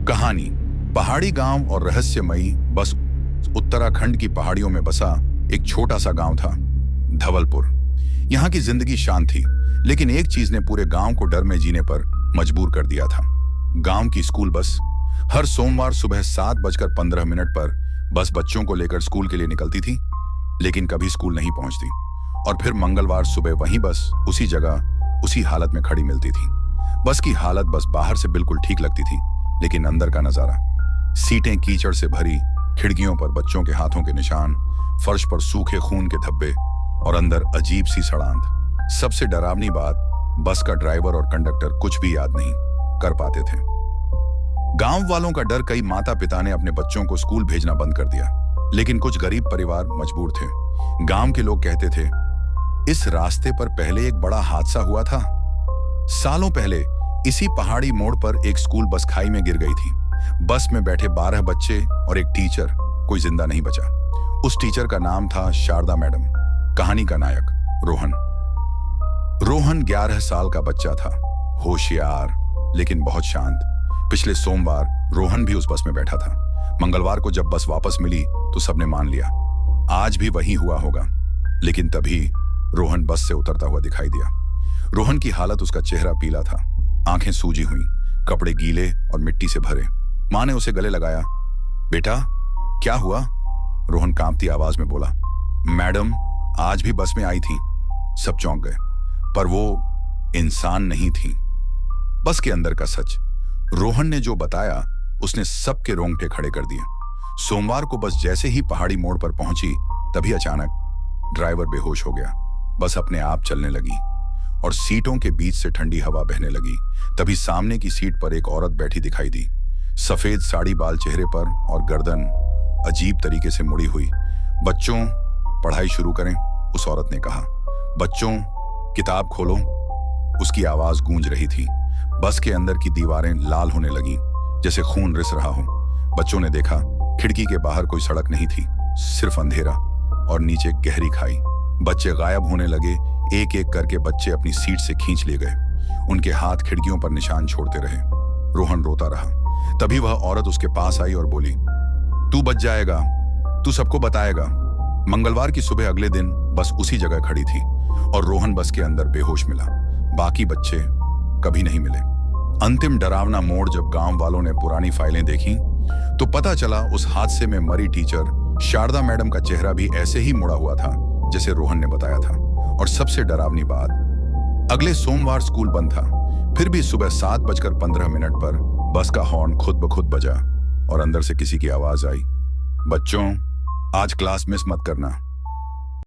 कहानी पहाड़ी गांव और रहस्यमयी बस। उत्तराखंड की पहाड़ियों में बसा एक छोटा सा गांव था, धवलपुर। यहां की जिंदगी शांत थी, लेकिन एक चीज ने पूरे गांव को डर में जीने पर मजबूर कर दिया था। गांव की स्कूल बस हर सोमवार सुबह 7:15 पर बस बच्चों को लेकर स्कूल के लिए निकलती थी, लेकिन कभी स्कूल नहीं पहुंचती। और फिर मंगलवार सुबह वही बस उसी जगह उसी हालत में खड़ी मिलती थी। बस की हालत बस बाहर से बिल्कुल ठीक लगती थी, लेकिन अंदर का नजारा, सीटें कीचड़ से भरी, खिड़कियों पर बच्चों के हाथों के निशान, फर्श पर सूखे खून के धब्बे और अंदर अजीब सी सड़ांध। सबसे डरावनी बात, बस का ड्राइवर और कंडक्टर कुछ भी याद नहीं कर पाते थे। गांव वालों का डर, कई माता पिता ने अपने बच्चों को स्कूल भेजना बंद कर दिया, लेकिन कुछ गरीब परिवार मजबूर थे। गांव के लोग कहते थे, इस रास्ते पर पहले एक बड़ा हादसा हुआ था। सालों पहले इसी पहाड़ी मोड़ पर एक स्कूल बस खाई में गिर गई थी। बस में बैठे 12 बच्चे और एक टीचर, कोई जिंदा नहीं बचा। उस टीचर का नाम था शारदा मैडम। कहानी का नायक रोहन। रोहन 11 साल का बच्चा था, होशियार लेकिन बहुत शांत। पिछले सोमवार रोहन भी उस बस में बैठा था। मंगलवार को जब बस वापस मिली तो सबने मान लिया आज भी वही हुआ होगा। लेकिन तभी रोहन बस से उतरता हुआ दिखाई दिया। रोहन की हालत, उसका चेहरा पीला था, आंखें सूजी हुई, कपड़े गीले और मिट्टी से भरे। मां ने उसे गले लगाया। बेटा, क्या हुआ? रोहन कांपती आवाज में बोला। मैडम आज भी बस में आई थी। सब चौंक गए, पर वो इंसान नहीं थी। बस के अंदर का सच। रोहन ने जो बताया उसने सबके रोंगटे खड़े कर दिए। सोमवार को बस जैसे ही पहाड़ी मोड़ पर पहुंची, तभी अचानक ड्राइवर बेहोश हो गया। बस अपने आप चलने लगी और सीटों के बीच से ठंडी हवा बहने लगी। तभी सामने की सीट पर एक औरत बैठी दिखाई दी, सफेद साड़ी बाल चेहरे पर और गर्दन अजीब तरीके से मुड़ी हुई। बच्चों, पढ़ाई शुरू करें, उस औरत ने कहा। बच्चों, किताब खोलो, उसकी आवाज गूंज रही थी। बस के अंदर की दीवारें लाल होने लगी, जैसे खून रिस रहा हो। बच्चों ने देखा, खिड़की के बाहर कोई सड़क नहीं थी, सिर्फ अंधेरा और नीचे गहरी खाई। बच्चे गायब होने लगे। एक एक करके बच्चे अपनी सीट से खींच लिए गए। उनके हाथ खिड़कियों पर निशान छोड़ते रहे। रोहन रोता रहा। तभी वह औरत उसके पास आई और बोली, तू बच जाएगा, तू सबको बताएगा। मंगलवार की सुबह अगले दिन बस उसी जगह खड़ी थी और रोहन बस के अंदर बेहोश मिला। बाकी बच्चे कभी नहीं मिले। अंतिम डरावना मोड़, जब गांव वालों ने पुरानी फाइलें देखी तो पता चला उस हादसे में मरी टीचर शारदा मैडम का चेहरा भी ऐसे ही मुड़ा हुआ था जैसे रोहन ने बताया था। और सबसे डरावनी बात, अगले सोमवार स्कूल बंद था, फिर भी सुबह 7:15 पर बस का हॉर्न खुद ब खुद बजा और अंदर से किसी की आवाज आई, बच्चों आज क्लास मिस मत करना।